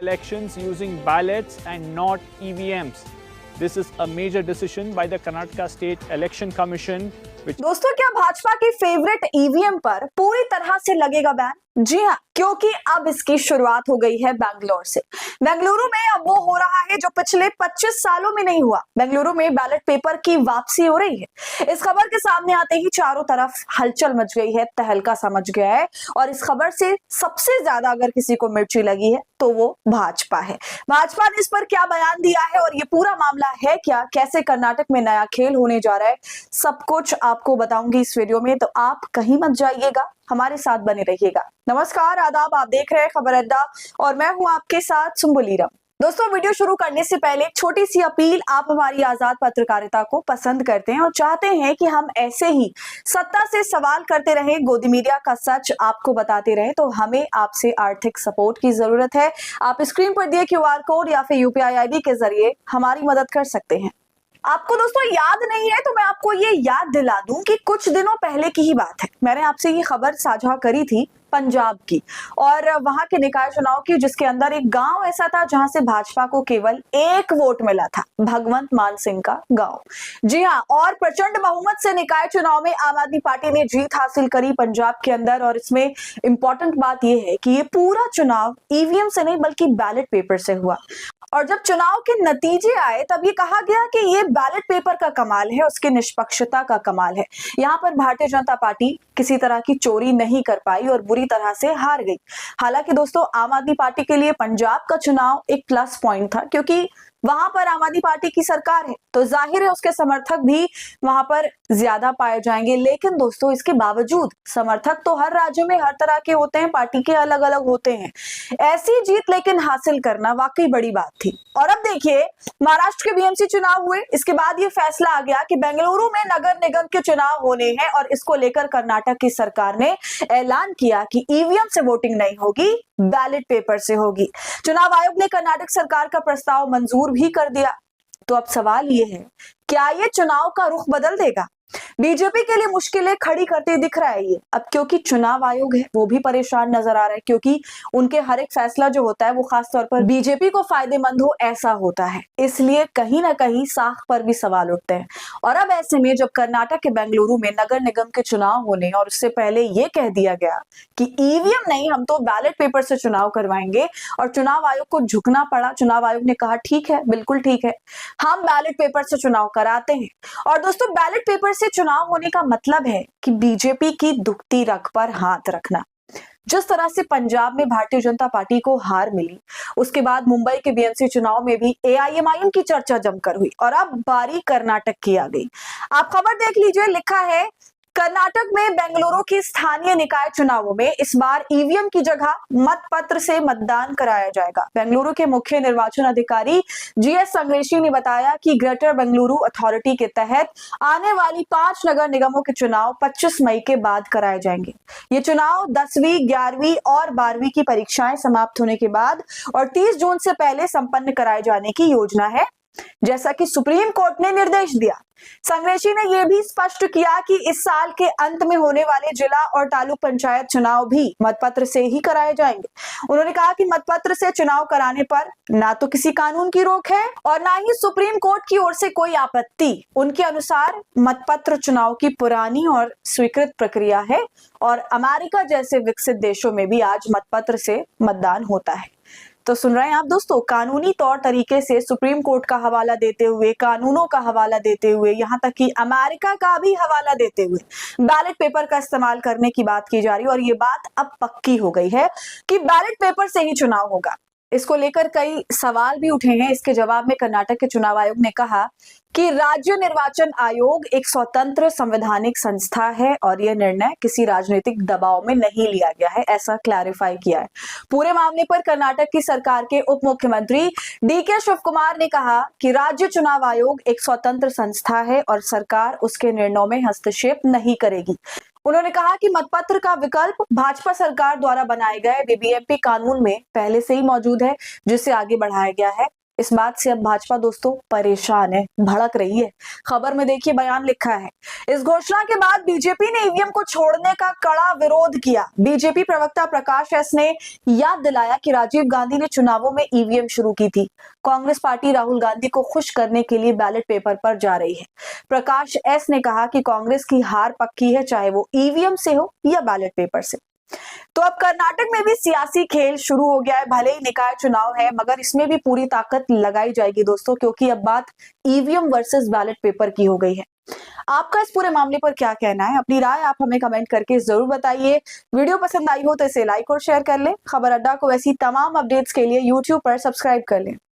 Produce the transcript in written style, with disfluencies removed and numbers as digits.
elections using ballots and not EVMs. This is a major decision by the Karnataka State Election Commission. दोस्तों, क्या भाजपा के favourite EVM पर पूरी तरह से लगेगा बैन? जी हाँ, क्योंकि अब इसकी शुरुआत हो गई है बेंगलोर से। बेंगलुरु में अब वो हो रहा है जो पिछले 25 सालों में नहीं हुआ। बेंगलुरु में बैलेट पेपर की वापसी हो रही है। इस खबर के सामने आते ही चारों तरफ हलचल मच गई है, तहलका सा मच गया है। और इस खबर से सबसे ज्यादा अगर किसी को मिर्ची लगी है तो वो भाजपा है। भाजपा ने इस पर क्या बयान दिया है और ये पूरा मामला है क्या, कैसे कर्नाटक में नया खेल होने जा रहा है, सब कुछ आपको बताऊंगी इस वीडियो में, तो आप कहीं मत जाइएगा, हमारे साथ बने रहिएगा। नमस्कार, आदाब, आप देख रहे हैं खबर अड्डा और मैं हूं आपके साथ सुम्बुलीरम। दोस्तों, वीडियो शुरू करने से पहले एक छोटी सी अपील, आप हमारी आजाद पत्रकारिता को पसंद करते हैं और चाहते हैं कि हम ऐसे ही सत्ता से सवाल करते रहें, गोदी मीडिया का सच आपको बताते रहें, तो हमें आपसे आर्थिक सपोर्ट की जरूरत है। आप स्क्रीन पर दिए क्यूआर कोड या फिर यूपीआई आईडी के जरिए हमारी मदद कर सकते हैं। आपको दोस्तों याद नहीं है तो मैं आपको ये याद दिला दूं कि कुछ दिनों पहले की ही बात है, मैंने आपसे ये खबर साझा करी थी पंजाब की और वहां के निकाय चुनाव की, जिसके अंदर एक गांव ऐसा था जहां से भाजपा को केवल 1 वोट मिला था, भगवंत मान सिंह का गांव। जी हां, और प्रचंड बहुमत से निकाय चुनाव में आम आदमी पार्टी ने जीत हासिल करी पंजाब के अंदर। और इसमें इंपॉर्टेंट बात यह है कि ये पूरा चुनाव ईवीएम से नहीं बल्कि बैलेट पेपर से हुआ। और जब चुनाव के नतीजे आए तब ये कहा गया कि ये बैलेट पेपर का कमाल है, उसकी निष्पक्षता का कमाल है। यहाँ पर भारतीय जनता पार्टी किसी तरह की चोरी नहीं कर पाई और बुरी तरह से हार गई। हालांकि दोस्तों, आम आदमी पार्टी के लिए पंजाब का चुनाव एक प्लस पॉइंट था, क्योंकि वहां पर आम आदमी पार्टी की सरकार है तो जाहिर है उसके समर्थक भी वहां पर ज्यादा पाए जाएंगे। लेकिन दोस्तों, इसके बावजूद समर्थक तो हर राज्य में हर तरह के होते हैं, पार्टी के अलग अलग होते हैं। ऐसी जीत लेकिन हासिल करना वाकई बड़ी बात थी। और अब देखिए, महाराष्ट्र के बीएमसी चुनाव हुए, इसके बाद ये फैसला आ गया कि बेंगलुरु में नगर निगम के चुनाव होने हैं और इसको लेकर कर्नाटक की सरकार ने ऐलान किया कि ईवीएम से वोटिंग नहीं होगी, बैलेट पेपर से होगी। चुनाव आयोग ने कर्नाटक सरकार का प्रस्ताव मंजूर भी कर दिया। तो अब सवाल ये है, क्या ये चुनाव का रुख बदल देगा? बीजेपी के लिए मुश्किलें खड़ी करते दिख रहा है ये अब, क्योंकि चुनाव आयोग है वो भी परेशान नजर आ रहा है, क्योंकि उनके हर एक फैसला जो होता है वो खासतौर पर बीजेपी को फायदेमंद हो ऐसा होता है, इसलिए कहीं ना कहीं साख पर भी सवाल उठते हैं। और अब ऐसे में जब कर्नाटक के बेंगलुरु में नगर निगम के चुनाव होने और उससे पहले ये कह दिया गया कि ईवीएम नहीं, हम तो बैलेट पेपर से चुनाव करवाएंगे, और चुनाव आयोग को झुकना पड़ा। चुनाव आयोग ने कहा ठीक है, बिल्कुल ठीक है, हम बैलेट पेपर से चुनाव कराते हैं। और दोस्तों, बैलेट पेपर से चुनाव होने का मतलब है कि बीजेपी की दुखती रग पर हाथ रखना। जिस तरह से पंजाब में भारतीय जनता पार्टी को हार मिली, उसके बाद मुंबई के बीएमसी चुनाव में भी एआईएमआईएम की चर्चा जमकर हुई और अब बारी कर्नाटक की आ गई। आप खबर देख लीजिए, लिखा है कर्नाटक में बेंगलुरु की स्थानीय निकाय चुनावों में इस बार ईवीएम की जगह मतपत्र से मतदान कराया जाएगा। बेंगलुरु के मुख्य निर्वाचन अधिकारी जीएस संग्रेशी ने बताया कि ग्रेटर बेंगलुरु अथॉरिटी के तहत आने वाली 5 नगर निगमों के चुनाव 25 मई के बाद कराए जाएंगे। ये चुनाव 10वीं, 11वीं और 12वीं की परीक्षाएं समाप्त होने के बाद और 30 जून से पहले संपन्न कराए जाने की योजना है, जैसा कि सुप्रीम कोर्ट ने निर्देश दिया। संग्रेशी ने यह भी स्पष्ट किया कि इस साल के अंत में होने वाले जिला और तालुक पंचायत चुनाव भी मतपत्र से ही कराए जाएंगे। उन्होंने कहा कि मतपत्र से चुनाव कराने पर ना तो किसी कानून की रोक है और ना ही सुप्रीम कोर्ट की ओर से कोई आपत्ति। उनके अनुसार मतपत्र चुनाव की पुरानी और स्वीकृत प्रक्रिया है और अमेरिका जैसे विकसित देशों में भी आज मतपत्र से मतदान होता है। तो सुन रहे हैं आप दोस्तों, कानूनी तौर तरीके से सुप्रीम कोर्ट का हवाला देते हुए, कानूनों का हवाला देते हुए, यहाँ तक कि अमेरिका का भी हवाला देते हुए बैलेट पेपर का इस्तेमाल करने की बात की जा रही है। और ये बात अब पक्की हो गई है कि बैलेट पेपर से ही चुनाव होगा। इसको लेकर कई सवाल भी उठे हैं। इसके जवाब में कर्नाटक के चुनाव आयोग ने कहा कि राज्य निर्वाचन आयोग एक स्वतंत्र संवैधानिक संस्था है और यह निर्णय किसी राजनीतिक दबाव में नहीं लिया गया है, ऐसा क्लैरिफाई किया है। पूरे मामले पर कर्नाटक की सरकार के उप मुख्यमंत्री डीके शिव कुमार ने कहा कि राज्य चुनाव आयोग एक स्वतंत्र संस्था है और सरकार उसके निर्णयों में हस्तक्षेप नहीं करेगी। उन्होंने कहा कि मतपत्र का विकल्प भाजपा सरकार द्वारा बनाए गए बीबीएमपी कानून में पहले से ही मौजूद है, जिसे आगे बढ़ाया गया है। इस बात से अब भाजपा दोस्तों परेशान है, भड़क रही है। खबर में देखिए बयान लिखा है, इस घोषणा के बाद बीजेपी ने ईवीएम को छोड़ने का कड़ा विरोध किया। बीजेपी प्रवक्ता प्रकाश एस ने याद दिलाया कि राजीव गांधी ने चुनावों में ईवीएम शुरू की थी। कांग्रेस पार्टी राहुल गांधी को खुश करने के लिए बैलेट पेपर पर जा रही है। प्रकाश एस ने कहा कि कांग्रेस की हार पक्की है, चाहे वो ईवीएम से हो या बैलेट पेपर से। तो अब कर्नाटक में भी सियासी खेल शुरू हो गया है। भले ही निकाय चुनाव है, मगर इसमें भी पूरी ताकत लगाई जाएगी दोस्तों, क्योंकि अब बात ईवीएम वर्सेस बैलेट पेपर की हो गई है। आपका इस पूरे मामले पर क्या कहना है? अपनी राय आप हमें कमेंट करके जरूर बताइए। वीडियो पसंद आई हो तो इसे लाइक और शेयर कर लें। खबर अड्डा को ऐसी तमाम अपडेट्स के लिए यूट्यूब पर सब्सक्राइब कर लें।